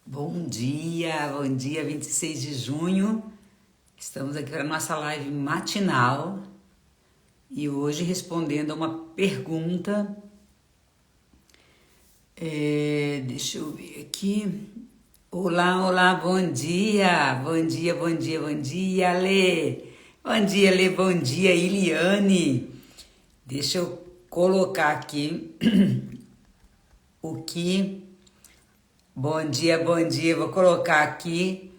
Bom dia, 26 de junho. Estamos aqui para a nossa live matinal e hoje respondendo a uma pergunta. Deixa eu ver aqui. Olá, bom dia, Lê. Bom dia, Lê, bom dia, Iliane. Deixa eu colocar aqui o que... Bom dia. Vou colocar aqui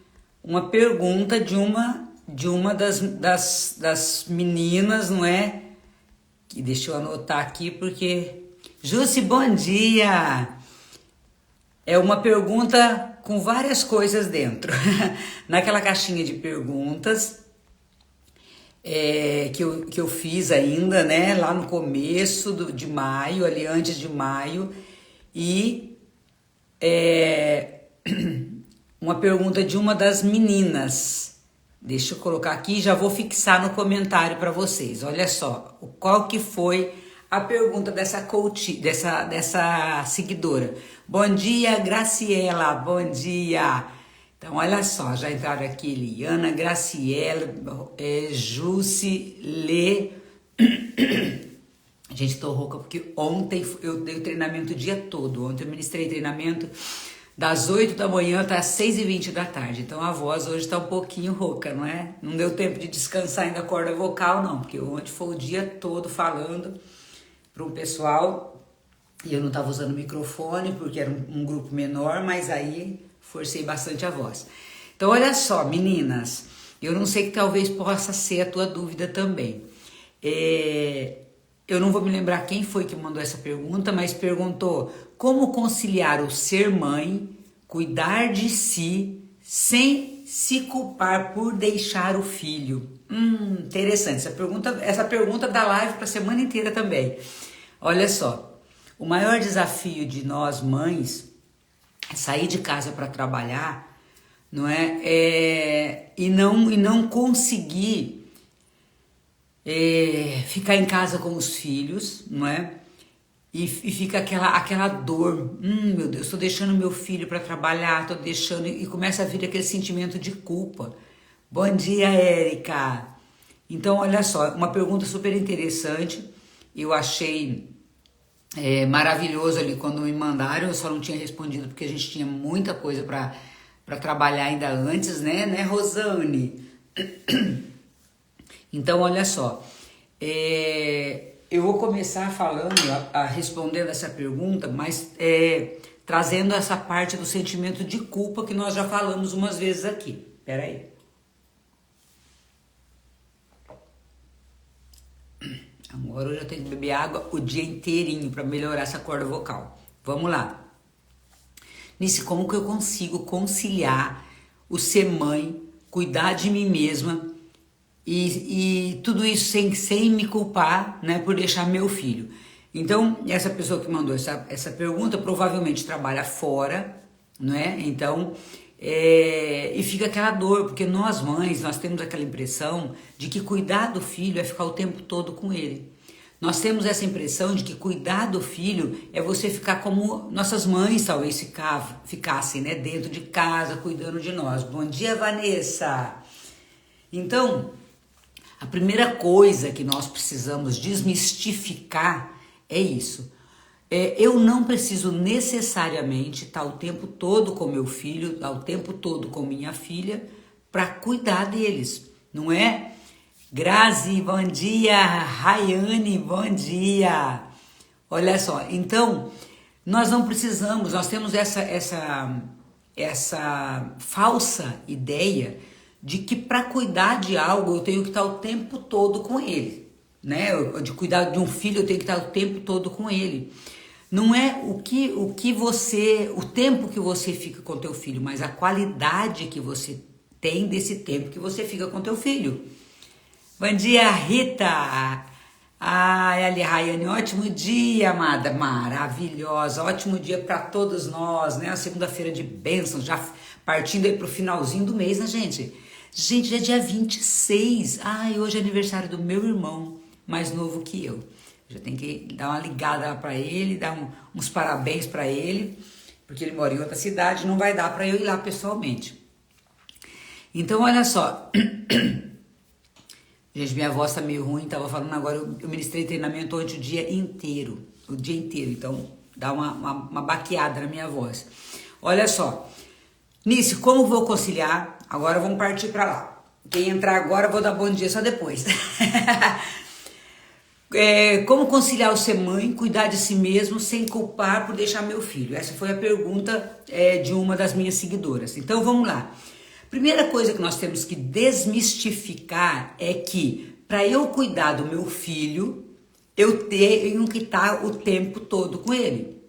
uma pergunta de uma das meninas, não é? Que deixa eu anotar aqui porque... Jussi, bom dia! É uma pergunta com várias coisas dentro. Naquela caixinha de perguntas que eu fiz ainda, né? Lá no começo de maio, ali antes de maio. E... uma pergunta de uma das meninas. Deixa eu colocar aqui e já vou fixar no comentário para vocês. Olha só, qual que foi a pergunta dessa coach, dessa seguidora. Bom dia, Graciela, bom dia. Então, olha só, já entraram aqui Eliana, Graciela, Jussi, Lê. Gente, tô rouca porque ontem eu dei o treinamento o dia todo. Ontem eu ministrei treinamento das 8 da manhã até as 6h20 da tarde. Então a voz hoje tá um pouquinho rouca, não é? Não deu tempo de descansar ainda a corda vocal, não. Porque ontem foi o dia todo falando para um pessoal. E eu não tava usando microfone porque era um grupo menor, mas aí forcei bastante a voz. Então olha só, meninas. Eu não sei que talvez possa ser a tua dúvida também. Eu não vou me lembrar quem foi que mandou essa pergunta, mas perguntou como conciliar o ser mãe, cuidar de si, sem se culpar por deixar o filho. Interessante, essa pergunta dá live para a semana inteira também. Olha só, o maior desafio de nós mães é sair de casa para trabalhar, não é? E não conseguir ficar em casa com os filhos, não é? E fica aquela dor, meu Deus, estou deixando meu filho para trabalhar, estou deixando, e começa a vir aquele sentimento de culpa. Bom dia, Érica. Então, olha só, uma pergunta super interessante, eu achei maravilhoso ali quando me mandaram, eu só não tinha respondido porque a gente tinha muita coisa para trabalhar ainda antes, né, Rosane? Então, olha só, eu vou começar falando, respondendo essa pergunta, mas trazendo essa parte do sentimento de culpa que nós já falamos umas vezes aqui. Espera aí. Agora eu já tenho que beber água o dia inteirinho para melhorar essa corda vocal. Vamos lá. Nisso, como que eu consigo conciliar o ser mãe, cuidar de mim mesma, e tudo isso sem me culpar, né, por deixar meu filho. Então, essa pessoa que mandou essa pergunta provavelmente trabalha fora, né? Então, e fica aquela dor, porque nós mães, nós temos aquela impressão de que cuidar do filho é ficar o tempo todo com ele. Nós temos essa impressão de que cuidar do filho é você ficar como nossas mães talvez ficassem, né, dentro de casa, cuidando de nós. Bom dia, Vanessa! Então, a primeira coisa que nós precisamos desmistificar é isso. Eu não preciso necessariamente estar o tempo todo com meu filho, estar o tempo todo com minha filha, para cuidar deles, não é? Grazi, bom dia. Rayane, bom dia. Olha só, então, nós não precisamos, nós temos essa falsa ideia de que para cuidar de algo eu tenho que estar o tempo todo com ele, né? De cuidar de um filho eu tenho que estar o tempo todo com ele. Não é o tempo que você fica com teu filho, mas a qualidade que você tem desse tempo que você fica com teu filho. Bom dia, Rita. Ali, Rayane, ótimo dia, amada, maravilhosa, ótimo dia para todos nós, né? A segunda-feira de bênçãos, já partindo aí pro finalzinho do mês, né, gente? Gente, já é dia 26. Hoje é aniversário do meu irmão, mais novo que eu. Já tem que dar uma ligada para ele, dar uns parabéns para ele. porque ele mora em outra cidade, não vai dar para eu ir lá pessoalmente. Então, olha só. Gente, minha voz tá meio ruim, tava falando agora, eu ministrei treinamento ontem o dia inteiro, então dá uma baqueada na minha voz. Olha só, Nice, como vou conciliar? Agora vamos partir para lá. Quem entrar agora, eu vou dar bom dia só depois. Como conciliar o ser mãe, cuidar de si mesmo, sem culpar por deixar meu filho? Essa foi a pergunta de uma das minhas seguidoras. Então vamos lá. Primeira coisa que nós temos que desmistificar é que para eu cuidar do meu filho, eu tenho que estar o tempo todo com ele.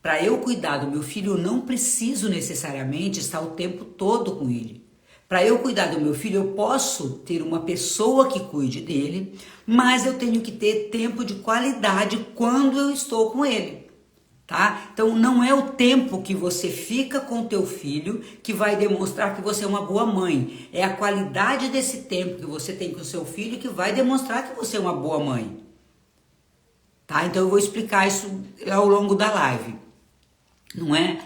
Para eu cuidar do meu filho, eu não preciso necessariamente estar o tempo todo com ele. Para eu cuidar do meu filho, eu posso ter uma pessoa que cuide dele, mas eu tenho que ter tempo de qualidade quando eu estou com ele. Tá? Então não é o tempo que você fica com o teu filho que vai demonstrar que você é uma boa mãe. É a qualidade desse tempo que você tem com o seu filho que vai demonstrar que você é uma boa mãe. Tá? Então eu vou explicar isso ao longo da live. Não é?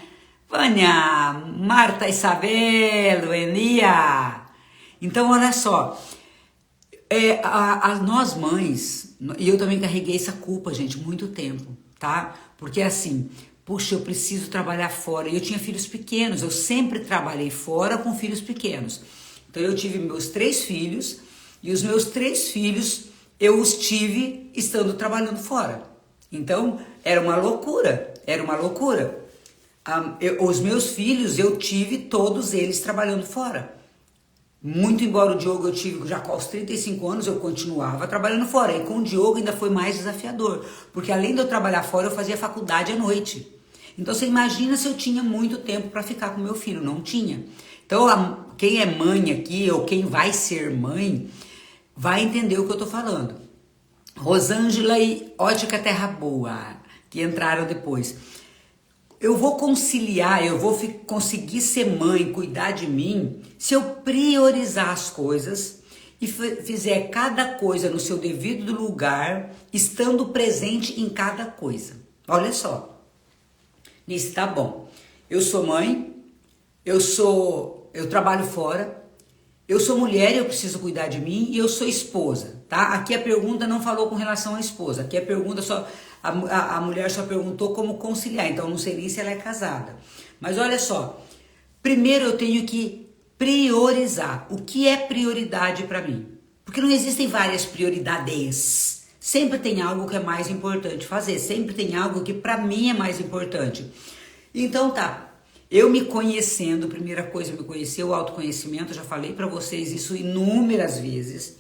Vânia, Marta Isabel, Enia. Então olha só. Nós mães, e eu também carreguei essa culpa, gente, muito tempo. Tá? Porque assim, puxa, eu preciso trabalhar fora. E eu tinha filhos pequenos, eu sempre trabalhei fora com filhos pequenos. Então eu tive meus 3 filhos, e os meus 3 filhos eu os tive estando trabalhando fora. Então era uma loucura. Os meus filhos eu tive todos eles trabalhando fora. Muito embora o Diogo eu tive já com os 35 anos, eu continuava trabalhando fora. E com o Diogo ainda foi mais desafiador. Porque além de eu trabalhar fora, eu fazia faculdade à noite. Então você imagina se eu tinha muito tempo para ficar com meu filho. Não tinha. Então quem é mãe aqui, ou quem vai ser mãe, vai entender o que eu tô falando. Rosângela e Ótica Terra Boa, que entraram depois. Eu vou conciliar, eu vou conseguir ser mãe, cuidar de mim, se eu priorizar as coisas e fizer cada coisa no seu devido lugar, estando presente em cada coisa. Olha só. Nisso tá bom. Eu sou mãe, eu trabalho fora, eu sou mulher, eu preciso cuidar de mim e eu sou esposa, tá? Aqui a pergunta não falou com relação à esposa, aqui a pergunta só... A mulher só perguntou como conciliar, então não sei nem se ela é casada. Mas olha só, primeiro eu tenho que priorizar. O que é prioridade para mim? Porque não existem várias prioridades. Sempre tem algo que é mais importante fazer, sempre tem algo que para mim é mais importante. Então tá, eu me conhecendo, primeira coisa, me conhecer, o autoconhecimento, já falei para vocês isso inúmeras vezes.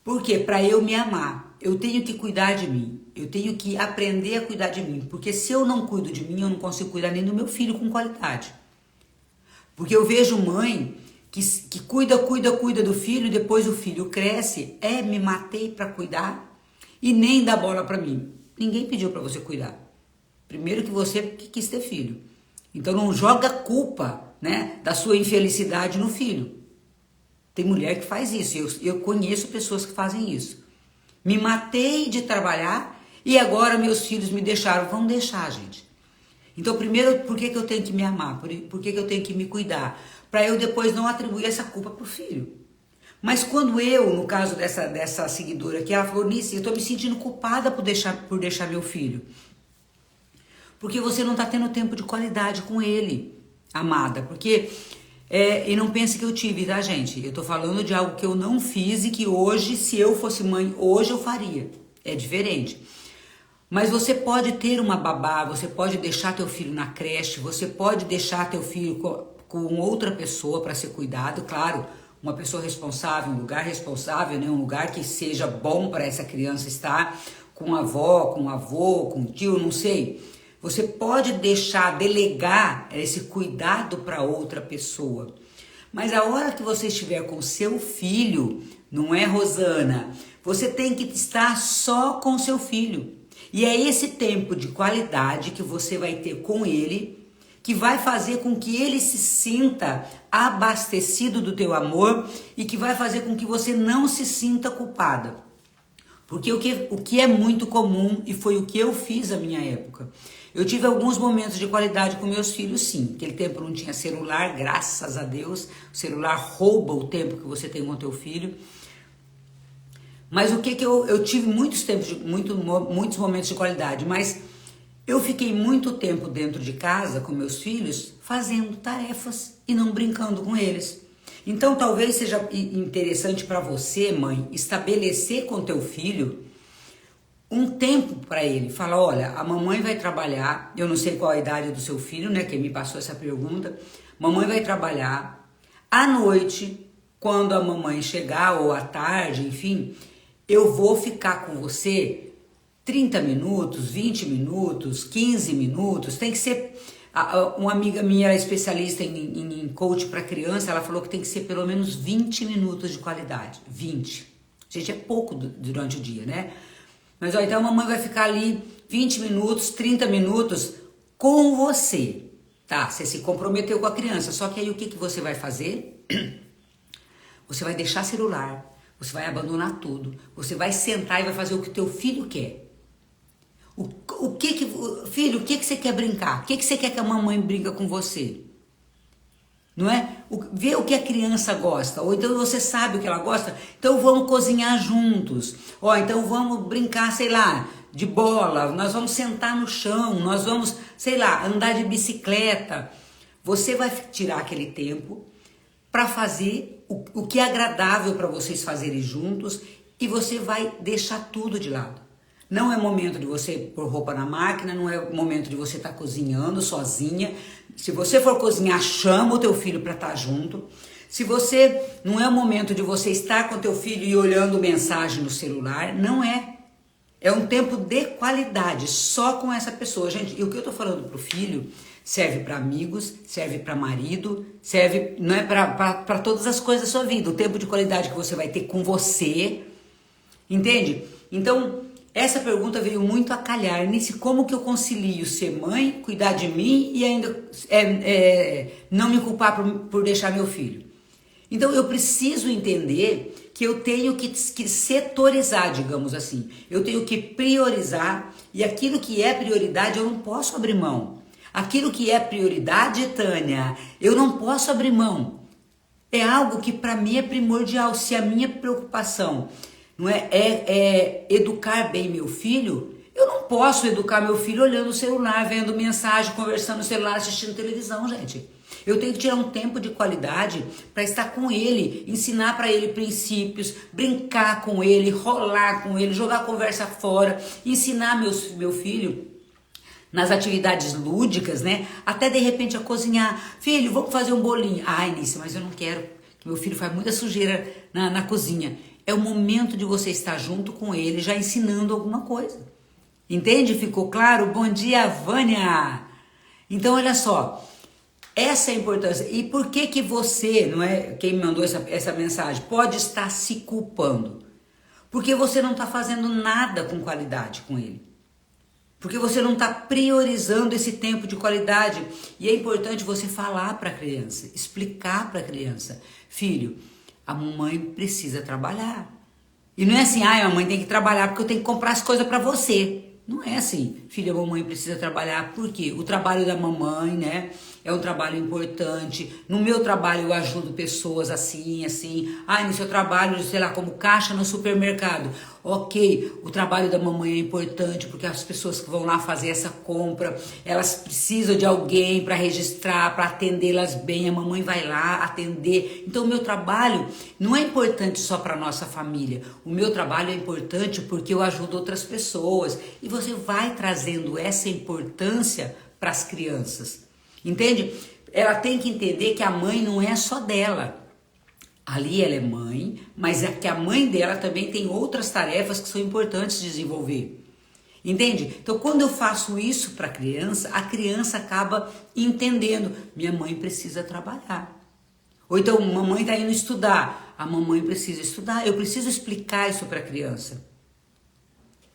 Porque para eu me amar, eu tenho que cuidar de mim, eu tenho que aprender a cuidar de mim, porque se eu não cuido de mim, eu não consigo cuidar nem do meu filho com qualidade. Porque eu vejo mãe que cuida do filho, e depois o filho cresce, me matei para cuidar e nem dá bola para mim. Ninguém pediu para você cuidar. Primeiro que você que quis ter filho. Então não joga culpa, né, da sua infelicidade no filho. Tem mulher que faz isso, eu conheço pessoas que fazem isso. Me matei de trabalhar e agora meus filhos me deixaram. Vão deixar, gente. Então, primeiro, por que eu tenho que me amar? Por que eu tenho que me cuidar? Para eu depois não atribuir essa culpa pro filho. Mas quando eu, no caso dessa seguidora aqui, ela falou, Nice, eu tô me sentindo culpada por deixar meu filho. Porque você não tá tendo tempo de qualidade com ele, amada. Porque... e não pense que eu tive, tá, gente? Eu tô falando de algo que eu não fiz e que hoje, se eu fosse mãe, hoje eu faria. É diferente. Mas você pode ter uma babá, você pode deixar teu filho na creche, você pode deixar teu filho com outra pessoa para ser cuidado, claro, uma pessoa responsável, um lugar responsável, né? Um lugar que seja bom para essa criança estar, com a avó, com o avô, com o tio, não sei. Você pode delegar esse cuidado para outra pessoa. Mas a hora que você estiver com seu filho, não é, Rosana? Você tem que estar só com seu filho. E é esse tempo de qualidade que você vai ter com ele, que vai fazer com que ele se sinta abastecido do teu amor e que vai fazer com que você não se sinta culpada. Porque o que é muito comum, e foi o que eu fiz na minha época, Eu tive alguns momentos de qualidade com meus filhos, sim. Aquele tempo não tinha celular, graças a Deus. O celular rouba o tempo que você tem com o teu filho. Mas o que eu tive muitos momentos de qualidade, mas eu fiquei muito tempo dentro de casa com meus filhos fazendo tarefas e não brincando com eles. Então talvez seja interessante para você, mãe, estabelecer com teu filho um tempo para ele. Fala, olha, a mamãe vai trabalhar, eu não sei qual a idade do seu filho, né, que me passou essa pergunta. Mamãe vai trabalhar à noite, quando a mamãe chegar, ou à tarde, enfim, eu vou ficar com você 30 minutos, 20 minutos, 15 minutos, tem que ser... Uma amiga minha era especialista em coach para criança, ela falou que tem que ser pelo menos 20 minutos de qualidade. 20. Gente, é pouco durante o dia, né? Mas ó, então a mamãe vai ficar ali 20 minutos, 30 minutos com você. Tá, você se comprometeu com a criança, só que aí o que você vai fazer? Você vai deixar celular, você vai abandonar tudo, você vai sentar e vai fazer o que teu filho quer. Filho, o que você quer brincar? O que você quer que a mamãe brinca com você? Não é? Vê o que a criança gosta, ou então você sabe o que ela gosta, então vamos cozinhar juntos. Ó, então vamos brincar, sei lá, de bola, nós vamos sentar no chão, nós vamos, sei lá, andar de bicicleta. Você vai tirar aquele tempo para fazer o que é agradável para vocês fazerem juntos e você vai deixar tudo de lado. Não é momento de você pôr roupa na máquina, não é momento de você estar cozinhando sozinha. Se você for cozinhar, chama o teu filho para estar junto. Se você não é o momento de você estar com o teu filho e olhando mensagem no celular, não é. É um tempo de qualidade, só com essa pessoa. Gente, e o que eu tô falando pro filho serve para amigos, serve para marido, serve, não é para todas as coisas da sua vida. O tempo de qualidade que você vai ter com você, entende? Então, essa pergunta veio muito a calhar nesse como que eu concilio ser mãe, cuidar de mim e ainda não me culpar por deixar meu filho. Então eu preciso entender que eu tenho que setorizar, digamos assim. Eu tenho que priorizar e aquilo que é prioridade eu não posso abrir mão. Aquilo que é prioridade, Tânia, eu não posso abrir mão. É algo que para mim é primordial. Se a minha preocupação não é educar bem meu filho, eu não posso educar meu filho olhando o celular, vendo mensagem, conversando no celular, assistindo televisão, gente. Eu tenho que tirar um tempo de qualidade para estar com ele, ensinar para ele princípios, brincar com ele, rolar com ele, jogar a conversa fora, ensinar meu filho nas atividades lúdicas, né? Até de repente a cozinhar. Filho, vamos fazer um bolinho. Ai, Nícia, mas eu não quero, que meu filho faz muita sujeira na cozinha. É o momento de você estar junto com ele, já ensinando alguma coisa. Entende? Ficou claro? Bom dia, Vânia! Então, olha só, essa é a importância. E por que você, não é quem me mandou essa mensagem, pode estar se culpando? Porque você não está fazendo nada com qualidade com ele. Porque você não está priorizando esse tempo de qualidade. E é importante você falar para a criança, explicar para a criança. Filho, a mamãe precisa trabalhar. E não é assim, a mamãe tem que trabalhar porque eu tenho que comprar as coisas para você. Não é assim, filha, a mamãe precisa trabalhar. Por quê? O trabalho da mamãe, né, é um trabalho importante. No meu trabalho eu ajudo pessoas assim. No seu trabalho, sei lá, como caixa no supermercado. Ok, o trabalho da mamãe é importante porque as pessoas que vão lá fazer essa compra, elas precisam de alguém para registrar, para atendê-las bem. A mamãe vai lá atender. Então o meu trabalho não é importante só para nossa família. O meu trabalho é importante porque eu ajudo outras pessoas. E você vai trazendo essa importância para as crianças. Entende? Ela tem que entender que a mãe não é só dela. Ali ela é mãe, mas é que a mãe dela também tem outras tarefas que são importantes de desenvolver. Entende? Então, quando eu faço isso para a criança acaba entendendo. Minha mãe precisa trabalhar. Ou então, mamãe está indo estudar. A mamãe precisa estudar. Eu preciso explicar isso para a criança.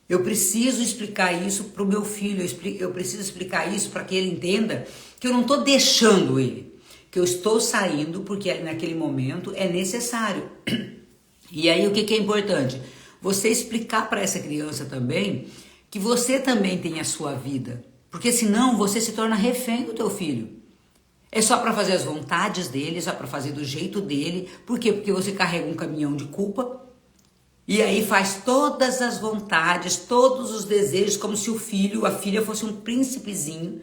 Eu preciso explicar isso para o meu filho. Eu preciso explicar isso para que ele entenda que eu não estou deixando ele. Que eu estou saindo porque naquele momento é necessário. E aí o que é importante? Você explicar para essa criança também que você também tem a sua vida. Porque senão você se torna refém do teu filho. É só para fazer as vontades dele, só para fazer do jeito dele. Por quê? Porque você carrega um caminhão de culpa e aí faz todas as vontades, todos os desejos, como se o filho, a filha fosse um príncipezinho,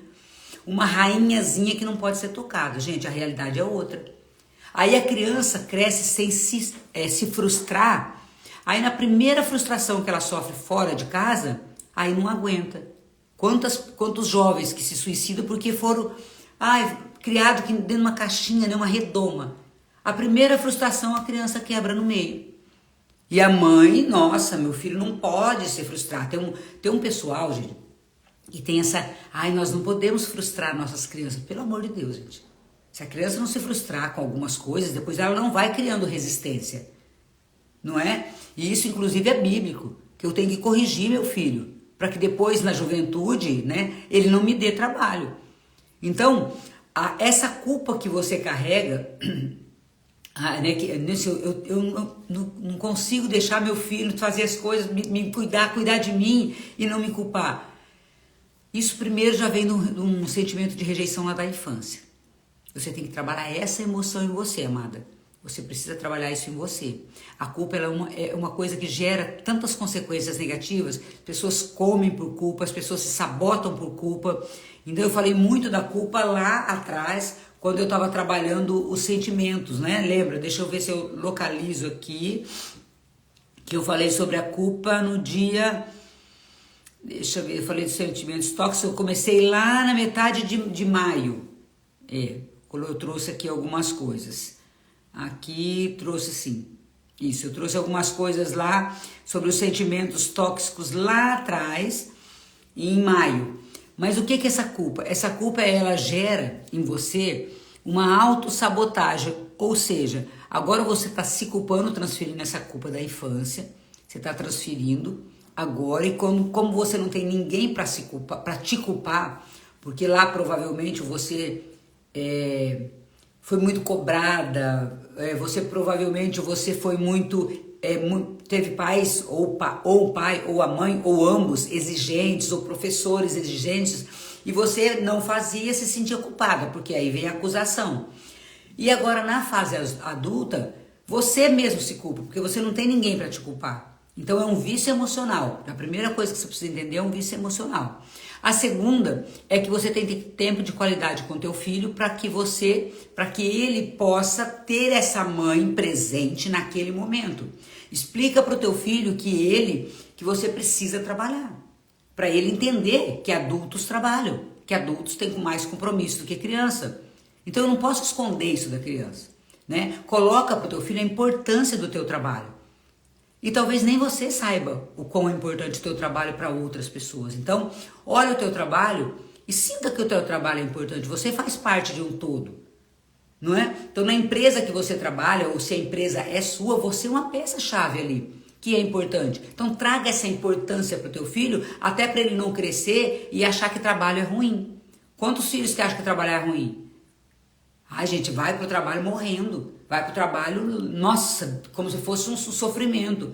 uma rainhazinha que não pode ser tocada. Gente, a realidade é outra. Aí a criança cresce sem se frustrar. Aí na primeira frustração que ela sofre fora de casa, aí não aguenta. Quantos jovens que se suicidam porque foram criados dentro de uma caixinha, né, uma redoma. A primeira frustração a criança quebra no meio. E a mãe, nossa, meu filho não pode se frustrar. Tem um pessoal, gente, que tem essa... nós não podemos frustrar nossas crianças. Pelo amor de Deus, gente. Se a criança não se frustrar com algumas coisas, depois ela não vai criando resistência. Não é? E isso, inclusive, é bíblico. Que eu tenho que corrigir meu filho. Para que depois, na juventude, né, ele não me dê trabalho. Então, essa culpa que você carrega... eu não consigo deixar meu filho fazer as coisas, me cuidar de mim e não me culpar. Isso primeiro já vem de um sentimento de rejeição lá da infância. Você tem que trabalhar essa emoção em você, amada. Você precisa trabalhar isso em você. A culpa é uma coisa que gera tantas consequências negativas. Pessoas comem por culpa, as pessoas se sabotam por culpa. Então eu falei muito da culpa lá atrás, quando eu estava trabalhando os sentimentos, né? Lembra? Deixa eu ver se eu localizo aqui. Que eu falei sobre a culpa no dia... Deixa eu ver, eu falei dos sentimentos tóxicos. Eu comecei lá na metade de maio. Quando eu trouxe aqui algumas coisas. Aqui trouxe sim. Isso, eu trouxe algumas coisas lá sobre os sentimentos tóxicos lá atrás, em maio. Mas o que é essa culpa? Essa culpa, ela gera em você uma autossabotagem, ou seja, agora você está se culpando, transferindo essa culpa da infância, você está transferindo agora, e como você não tem ninguém para te culpar, porque lá provavelmente você foi muito cobrada, você provavelmente foi teve pais, ou o pai, ou a mãe, ou ambos exigentes, ou professores exigentes, e você não fazia, se sentia culpada, porque aí vem a acusação. E agora na fase adulta, você mesmo se culpa, porque você não tem ninguém para te culpar. Então é um vício emocional. A primeira coisa que você precisa entender é um vício emocional. A segunda é que você tem que ter tempo de qualidade com teu filho para que ele possa ter essa mãe presente naquele momento. Explica para o teu filho que você precisa trabalhar, para ele entender que adultos trabalham, que adultos têm mais compromisso do que criança. Então eu não posso esconder isso da criança, né? Coloca para o teu filho a importância do teu trabalho. E talvez nem você saiba o quão é importante o teu trabalho para outras pessoas. Então, olha o teu trabalho e sinta que o teu trabalho é importante. Você faz parte de um todo, não é? Então, na empresa que você trabalha, ou se a empresa é sua, você é uma peça-chave ali, que é importante. Então, traga essa importância para o teu filho, até para ele não crescer e achar que trabalho é ruim. Quantos filhos que acham que trabalhar é ruim? A gente vai para o trabalho morrendo, vai para o trabalho, nossa, como se fosse um sofrimento.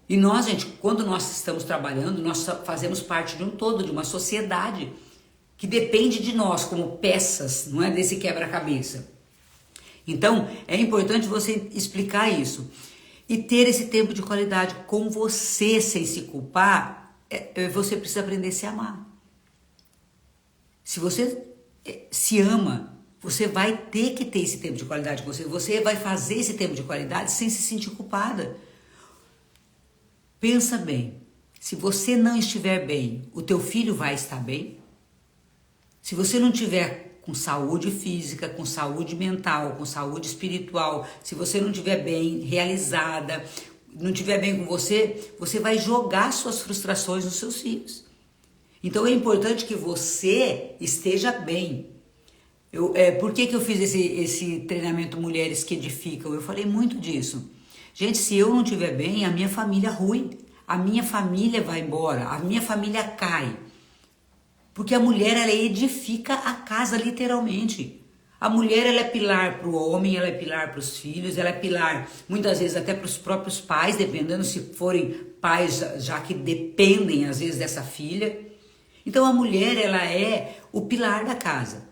E nós, gente, quando nós estamos trabalhando, nós fazemos parte de um todo, de uma sociedade que depende de nós como peças, não é, desse quebra-cabeça. Então, é importante você explicar isso. E ter esse tempo de qualidade com você, sem se culpar, você precisa aprender a se amar. Se você se ama, você vai ter que ter esse tempo de qualidade com você. Você vai fazer esse tempo de qualidade sem se sentir culpada. Pensa bem. Se você não estiver bem, o teu filho vai estar bem? Se você não tiver com saúde física, com saúde mental, com saúde espiritual, se você não estiver bem realizada, não estiver bem com você, você vai jogar suas frustrações nos seus filhos. Então é importante que você esteja bem. Por que eu fiz esse treinamento Mulheres que Edificam? Eu falei muito disso. Gente, se eu não estiver bem, a minha família ruim, a minha família vai embora, a minha família cai. Porque a mulher, ela edifica a casa literalmente. A mulher, ela é pilar para o homem, ela é pilar para os filhos, ela é pilar muitas vezes até para os próprios pais, dependendo se forem pais já que dependem às vezes dessa filha. Então a mulher, ela é o pilar da casa.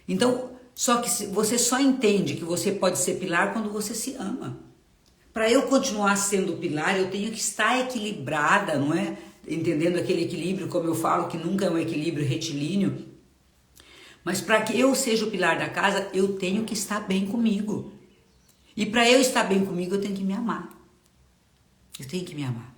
Então, só que você só entende que você pode ser pilar quando você se ama. Para eu continuar sendo pilar, eu tenho que estar equilibrada, não é? Entendendo aquele equilíbrio, como eu falo, que nunca é um equilíbrio retilíneo. Mas para que eu seja o pilar da casa, eu tenho que estar bem comigo. E para eu estar bem comigo, eu tenho que me amar. Eu tenho que me amar.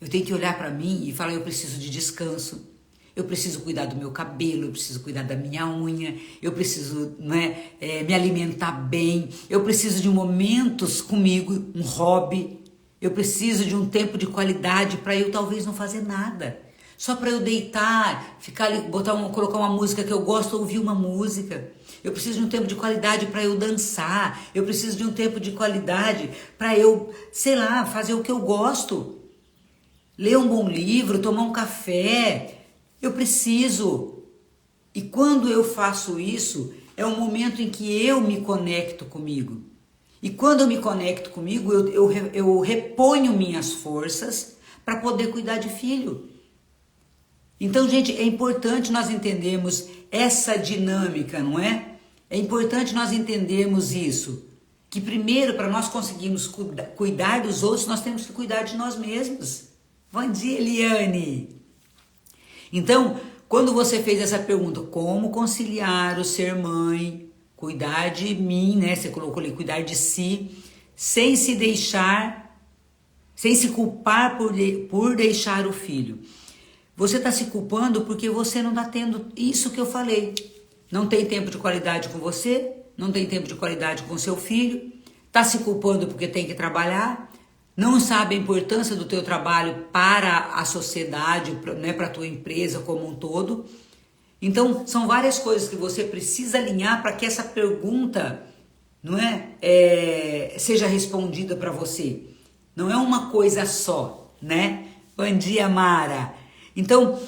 Eu tenho que olhar para mim e falar, eu preciso de descanso. Eu preciso cuidar do meu cabelo, eu preciso cuidar da minha unha, eu preciso, né, me alimentar bem, eu preciso de momentos comigo, um hobby, eu preciso de um tempo de qualidade para eu talvez não fazer nada. Só para eu deitar, ficar ali, colocar uma música que eu gosto, ouvir uma música. Eu preciso de um tempo de qualidade para eu dançar, eu preciso de um tempo de qualidade para eu, sei lá, fazer o que eu gosto. Ler um bom livro, tomar um café. Eu preciso. E quando eu faço isso, é um momento em que eu me conecto comigo. E quando eu me conecto comigo, eu reponho minhas forças para poder cuidar de filho. Então, gente, é importante nós entendermos essa dinâmica, não é? É importante nós entendermos isso. Que primeiro, para nós conseguirmos cuidar dos outros, nós temos que cuidar de nós mesmos. Bom dia, Eliane! Então, quando você fez essa pergunta, como conciliar o ser mãe, cuidar de mim, né? Você colocou ali, cuidar de si, sem se deixar, sem se culpar por deixar o filho. Você está se culpando porque você não está tendo isso que eu falei. Não tem tempo de qualidade com você, não tem tempo de qualidade com seu filho, está se culpando porque tem que trabalhar, não sabe a importância do teu trabalho para a sociedade, né, para a tua empresa como um todo. Então, são várias coisas que você precisa alinhar para que essa pergunta, não seja respondida para você. Não é uma coisa só, né? Bom dia, Mara. Então,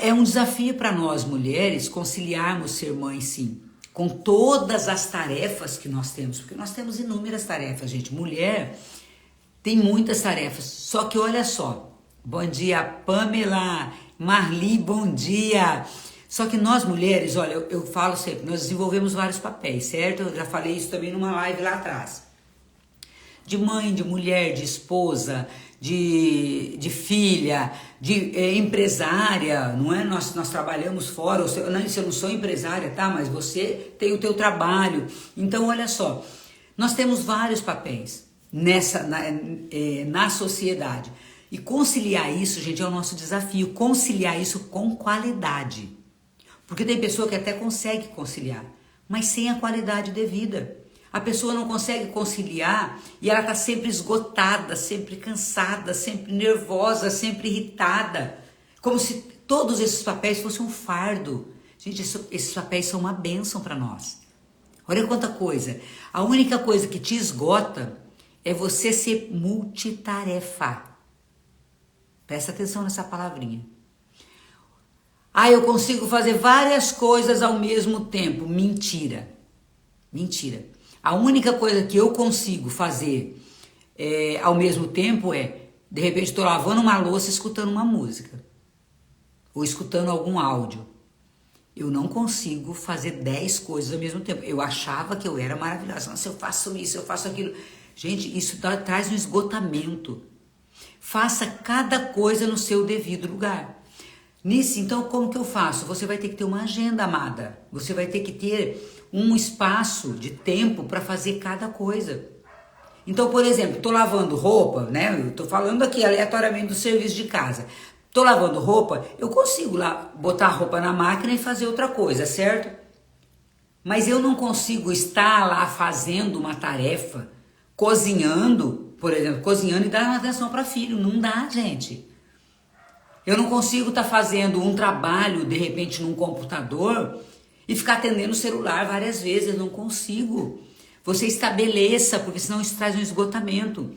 é um desafio para nós mulheres conciliarmos ser mãe, sim, com todas as tarefas que nós temos, porque nós temos inúmeras tarefas, gente. Mulher tem muitas tarefas, só que olha só, bom dia Pamela, Marli, bom dia. Só que nós mulheres, olha, eu falo sempre, nós desenvolvemos vários papéis, certo? Eu já falei isso também numa live lá atrás. De mãe, de mulher, de esposa, de filha, de empresária, não é? Nós trabalhamos fora, eu não sou empresária, tá? Mas você tem o teu trabalho. Então, olha só, nós temos vários papéis na sociedade. E conciliar isso, gente, é o nosso desafio, conciliar isso com qualidade. Porque tem pessoa que até consegue conciliar, mas sem a qualidade devida. A pessoa não consegue conciliar e ela está sempre esgotada, sempre cansada, sempre nervosa, sempre irritada. Como se todos esses papéis fossem um fardo. Gente, esses papéis são uma bênção para nós. Olha quanta coisa. A única coisa que te esgota é você ser multitarefa. Presta atenção nessa palavrinha. Eu consigo fazer várias coisas ao mesmo tempo. Mentira. Mentira. A única coisa que eu consigo fazer ao mesmo tempo de repente, estou lavando uma louça escutando uma música. Ou escutando algum áudio. Eu não consigo fazer 10 coisas ao mesmo tempo. Eu achava que eu era maravilhosa. Nossa, eu faço isso, eu faço aquilo. Gente, isso traz um esgotamento. Faça cada coisa no seu devido lugar. Nisso, então, como que eu faço? Você vai ter que ter uma agenda, amada. Você vai ter que ter um espaço de tempo para fazer cada coisa. Então, por exemplo, estou lavando roupa, né? Eu estou falando aqui aleatoriamente do serviço de casa. Estou lavando roupa, eu consigo lá botar a roupa na máquina e fazer outra coisa, certo? Mas eu não consigo estar lá fazendo uma tarefa, cozinhando, por exemplo, cozinhando e dar atenção para filho. Não dá, gente. Eu não consigo estar fazendo um trabalho, de repente, num computador e ficar atendendo o celular várias vezes. Eu não consigo. Você estabeleça, porque senão isso traz um esgotamento.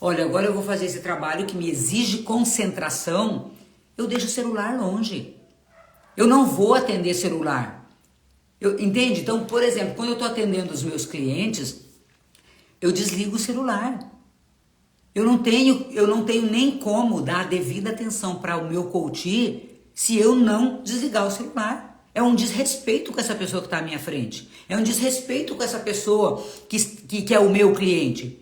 Olha, agora eu vou fazer esse trabalho que me exige concentração. Eu deixo o celular longe. Eu não vou atender celular. Entende? Então, por exemplo, quando eu estou atendendo os meus clientes, eu desligo o celular. Eu não tenho nem como dar a devida atenção para o meu coach se eu não desligar o celular. É um desrespeito com essa pessoa que está à minha frente. É um desrespeito com essa pessoa que é o meu cliente.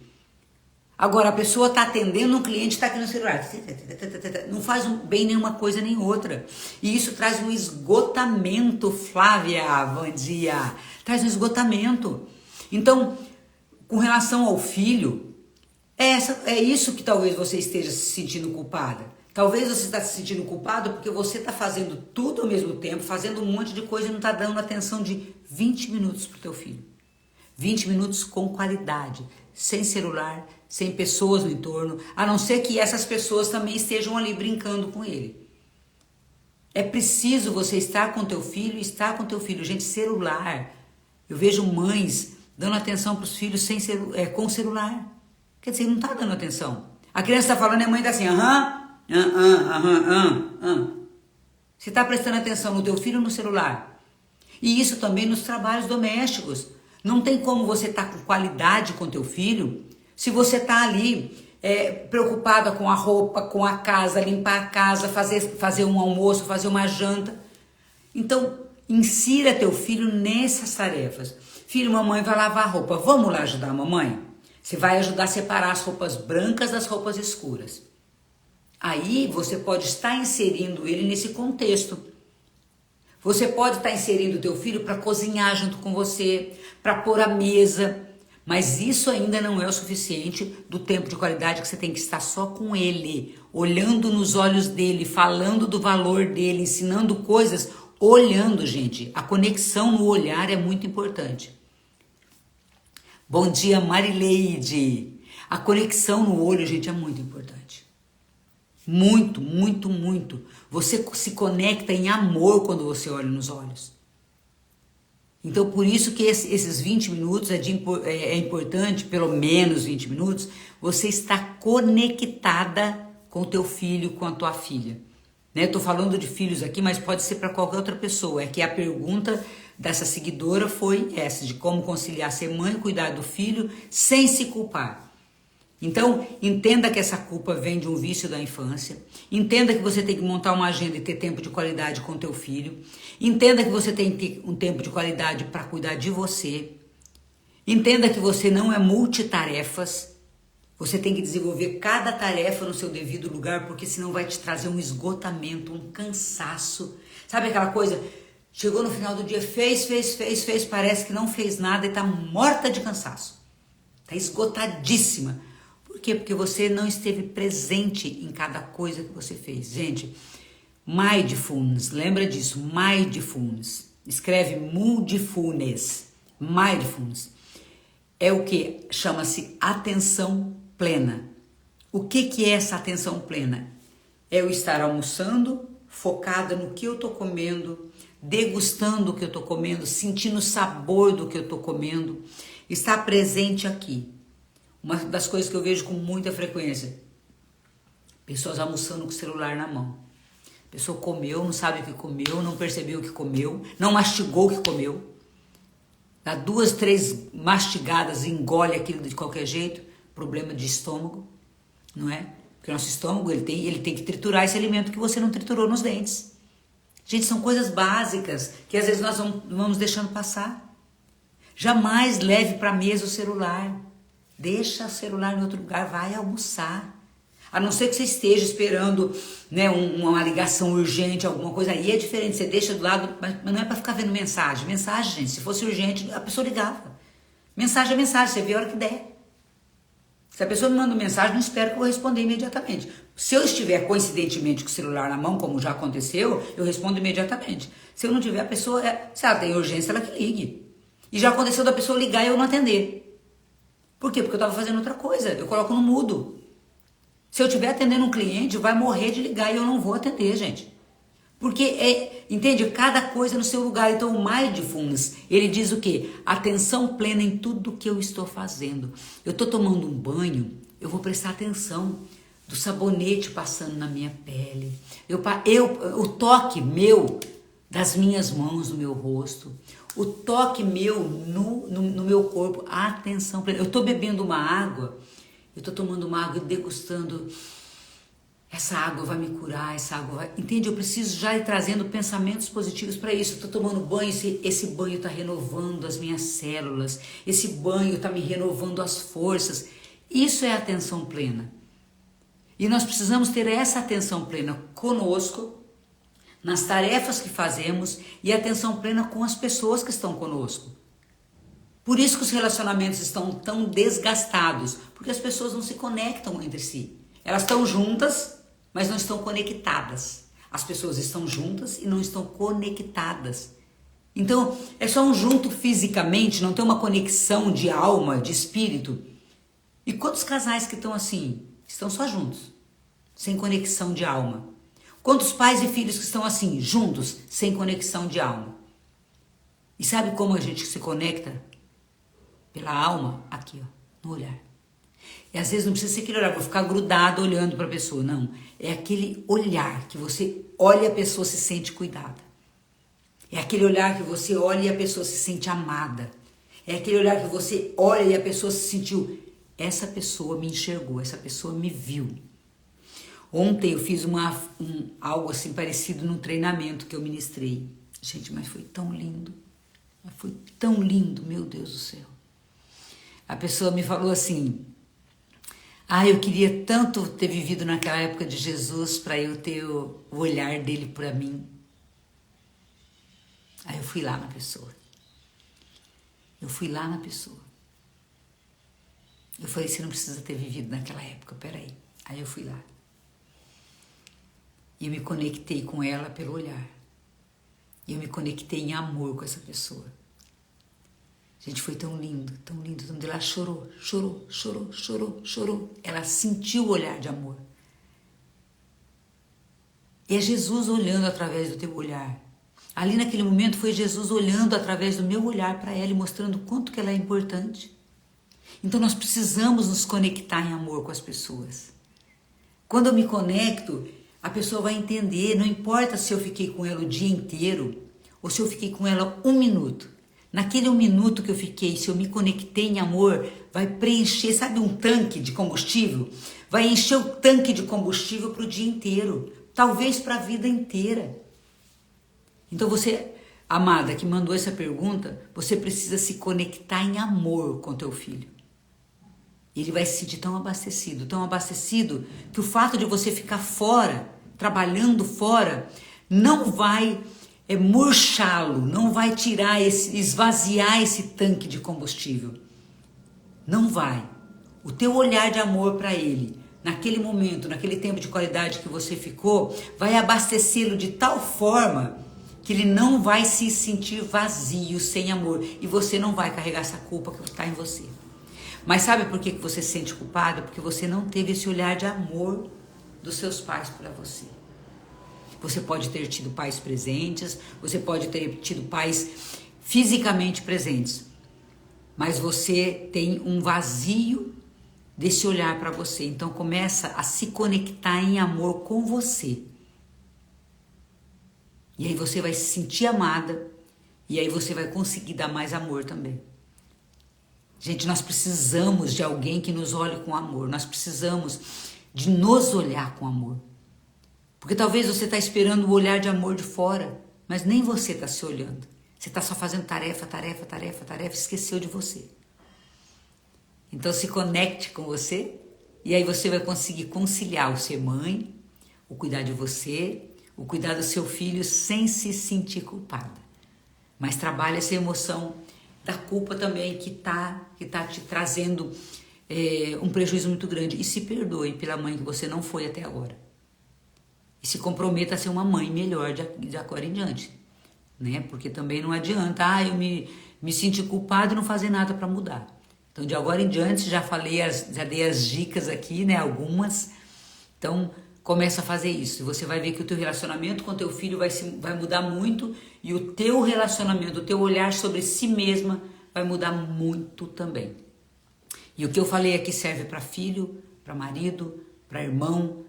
Agora, a pessoa está atendendo um cliente, está aqui no celular. Não faz bem nenhuma coisa nem outra. E isso traz um esgotamento, Flávia, bom dia. Traz um esgotamento. Então, com relação ao filho, é isso que talvez você esteja se sentindo culpada. Talvez você está se sentindo culpado porque você está fazendo tudo ao mesmo tempo, fazendo um monte de coisa e não está dando atenção de 20 minutos para o teu filho. 20 minutos com qualidade, sem celular, sem pessoas no entorno, a não ser que essas pessoas também estejam ali brincando com ele. É preciso você estar com teu filho e estar com teu filho. Gente, celular. Eu vejo mães dando atenção para os filhos com celular. Quer dizer, não está dando atenção. A criança está falando e a mãe está assim, Você está prestando atenção no teu filho ou no celular? E isso também nos trabalhos domésticos. Não tem como você estar com qualidade com teu filho se você está ali preocupada com a roupa, com a casa, limpar a casa, fazer um almoço, fazer uma janta. Então, insira teu filho nessas tarefas. Filho, mamãe vai lavar a roupa. Vamos lá ajudar a mamãe? Você vai ajudar a separar as roupas brancas das roupas escuras. Aí você pode estar inserindo ele nesse contexto. Você pode estar inserindo o teu filho para cozinhar junto com você, para pôr a mesa, mas isso ainda não é o suficiente do tempo de qualidade que você tem que estar só com ele, olhando nos olhos dele, falando do valor dele, ensinando coisas, olhando, gente. A conexão no olhar é muito importante. Bom dia, Marileide. A conexão no olho, gente, é muito importante. Muito, muito, muito. Você se conecta em amor quando você olha nos olhos. Então, por isso que esses 20 minutos é importante, pelo menos 20 minutos, você estar conectada com o teu filho, com a tua filha. Estou falando de filhos aqui, mas pode ser para qualquer outra pessoa. É que a pergunta dessa seguidora foi essa, de como conciliar ser mãe e cuidar do filho sem se culpar. Então, entenda que essa culpa vem de um vício da infância. Entenda que você tem que montar uma agenda e ter tempo de qualidade com teu filho. Entenda que você tem que ter um tempo de qualidade para cuidar de você. Entenda que você não é multitarefas. Você tem que desenvolver cada tarefa no seu devido lugar, porque senão vai te trazer um esgotamento, um cansaço. Sabe aquela coisa? Chegou no final do dia, fez, parece que não fez nada e está morta de cansaço. Está esgotadíssima. Por quê? Porque você não esteve presente em cada coisa que você fez. Gente, mindfulness, lembra disso, mindfulness. Escreve mindfulness. Mindfulness é o que? Chama-se atenção plena. O que é essa atenção plena? É eu estar almoçando, focada no que eu estou comendo, degustando o que eu estou comendo, sentindo o sabor do que eu estou comendo, estar presente aqui. Uma das coisas que eu vejo com muita frequência, pessoas almoçando com o celular na mão. A pessoa comeu, não sabe o que comeu, não percebeu o que comeu, não mastigou o que comeu. Dá 2, 3 mastigadas e engole aquilo de qualquer jeito, problema de estômago, não é? Porque o nosso estômago ele tem que triturar esse alimento que você não triturou nos dentes. Gente, são coisas básicas que às vezes nós vamos deixando passar. Jamais leve para a mesa o celular. Deixa o celular em outro lugar, vai almoçar. A não ser que você esteja esperando, né, uma ligação urgente, alguma coisa, aí é diferente, você deixa do lado, mas não é para ficar vendo mensagem. Mensagem, gente, se fosse urgente, a pessoa ligava. Mensagem é mensagem, você vê a hora que der. Se a pessoa me manda mensagem, não espero que eu vou responder imediatamente. Se eu estiver coincidentemente com o celular na mão, como já aconteceu, eu respondo imediatamente. Se eu não tiver, a pessoa, se ela tem urgência, ela que ligue. E já aconteceu da pessoa ligar e eu não atender. Por quê? Porque eu estava fazendo outra coisa, eu coloco no mudo. Se eu estiver atendendo um cliente, vai morrer de ligar e eu não vou atender, gente. Porque, entende? Cada coisa no seu lugar. Então, o mindfulness, ele diz o quê? Atenção plena em tudo que eu estou fazendo. Eu estou tomando um banho, eu vou prestar atenção do sabonete passando na minha pele. O toque meu das minhas mãos no meu rosto. O toque meu no meu corpo. Atenção plena. Eu estou bebendo uma água, eu estou tomando uma água e degustando essa água vai me curar, essa água vai... Entende? Eu preciso já ir trazendo pensamentos positivos para isso. Eu estou tomando banho, esse banho está renovando as minhas células, esse banho está me renovando as forças. Isso é atenção plena. E nós precisamos ter essa atenção plena conosco, nas tarefas que fazemos e atenção plena com as pessoas que estão conosco. Por isso que os relacionamentos estão tão desgastados, porque as pessoas não se conectam entre si. Elas estão juntas, mas não estão conectadas. As pessoas estão juntas e não estão conectadas. Então, é só um junto fisicamente, não tem uma conexão de alma, de espírito. E quantos casais que estão assim? Estão só juntos, sem conexão de alma. Quantos pais e filhos que estão assim, juntos, sem conexão de alma? E sabe como a gente se conecta? Pela alma, aqui, ó, no olhar. E às vezes não precisa ser aquele olhar, vou ficar grudado olhando para a pessoa. Não, é aquele olhar que você olha e a pessoa se sente cuidada. É aquele olhar que você olha e a pessoa se sente amada. É aquele olhar que você olha e a pessoa se sentiu, essa pessoa me enxergou, essa pessoa me viu. Ontem eu fiz algo assim parecido num treinamento que eu ministrei. Gente, mas foi tão lindo. Foi tão lindo, meu Deus do céu. A pessoa me falou assim, eu queria tanto ter vivido naquela época de Jesus para eu ter o olhar dele para mim. Aí eu fui lá na pessoa. Eu falei, você não precisa ter vivido naquela época, peraí. Aí eu fui lá. E eu me conectei com ela pelo olhar. E eu me conectei em amor com essa pessoa. Gente, foi tão lindo, tão lindo. Ela chorou. Ela sentiu o olhar de amor. E é Jesus olhando através do teu olhar. Ali naquele momento foi Jesus olhando através do meu olhar para ela e mostrando o quanto que ela é importante. Então nós precisamos nos conectar em amor com as pessoas. Quando eu me conecto, a pessoa vai entender, não importa se eu fiquei com ela o dia inteiro ou se eu fiquei com ela 1 minuto. Naquele 1 minuto que eu fiquei, se eu me conectei em amor, vai preencher, sabe, um tanque de combustível? Vai encher o tanque de combustível para o dia inteiro, talvez para a vida inteira. Então você, amada, que mandou essa pergunta, você precisa se conectar em amor com teu filho. Ele vai se sentir tão abastecido que o fato de você ficar fora, trabalhando fora, não vai murchá-lo, não vai esvaziar esse tanque de combustível. Não vai. O teu olhar de amor para ele, naquele momento, naquele tempo de qualidade que você ficou, vai abastecê-lo de tal forma que ele não vai se sentir vazio, sem amor, e você não vai carregar essa culpa que está em você. Mas sabe por que você se sente culpado? Porque você não teve esse olhar de amor dos seus pais para você. Você pode ter tido pais presentes, você pode ter tido pais fisicamente presentes, mas você tem um vazio desse olhar para você. Então começa a se conectar em amor com você. E aí você vai se sentir amada e aí você vai conseguir dar mais amor também. Gente, nós precisamos de alguém que nos olhe com amor. Nós precisamos de nos olhar com amor. Porque talvez você está esperando o olhar de amor de fora, mas nem você está se olhando. Você está só fazendo tarefa, esqueceu de você. Então se conecte com você e aí você vai conseguir conciliar o ser mãe, o cuidar de você, o cuidar do seu filho sem se sentir culpada. Mas trabalhe essa emoção da culpa também que tá te trazendo um prejuízo muito grande. E se perdoe pela mãe que você não foi até agora. E se comprometa a ser uma mãe melhor de agora em diante. Né? Porque também não adianta, eu me sentir culpado e não fazer nada para mudar. Então de agora em diante, já dei as dicas aqui, né? Algumas. Então começa a fazer isso. E você vai ver que o teu relacionamento com o teu filho vai mudar muito. E o teu relacionamento, o teu olhar sobre si mesma vai mudar muito também. E o que eu falei aqui serve para filho, para marido, para irmão,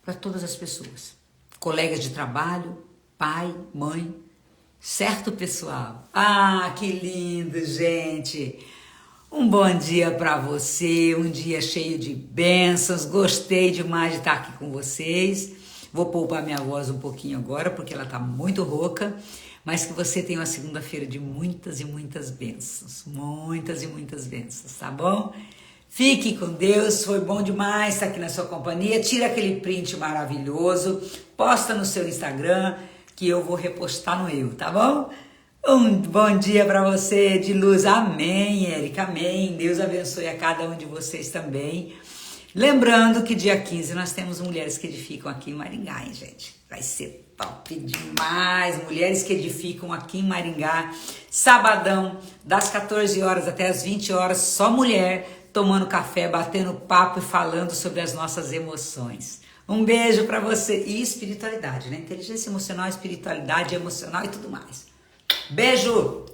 para todas as pessoas. Colegas de trabalho, pai, mãe. Certo, pessoal? Ah, que lindo, gente! Um bom dia para você, um dia cheio de bênçãos. Gostei demais de estar aqui com vocês. Vou poupar minha voz um pouquinho agora, porque ela está muito rouca. Mas que você tenha uma segunda-feira de muitas e muitas bênçãos. Muitas e muitas bênçãos, tá bom? Fique com Deus, foi bom demais estar aqui na sua companhia. Tira aquele print maravilhoso, posta no seu Instagram, que eu vou repostar no eu, tá bom? Um bom dia para você de luz. Amém, Érica, amém. Deus abençoe a cada um de vocês também. Lembrando que dia 15 nós temos Mulheres que Edificam aqui em Maringá, hein, gente? Vai ser top demais. Mulheres que Edificam aqui em Maringá. Sabadão, das 14 horas até as 20 horas, só mulher, tomando café, batendo papo e falando sobre as nossas emoções. Um beijo para você. E espiritualidade, né? Inteligência emocional, espiritualidade emocional e tudo mais. Beijo!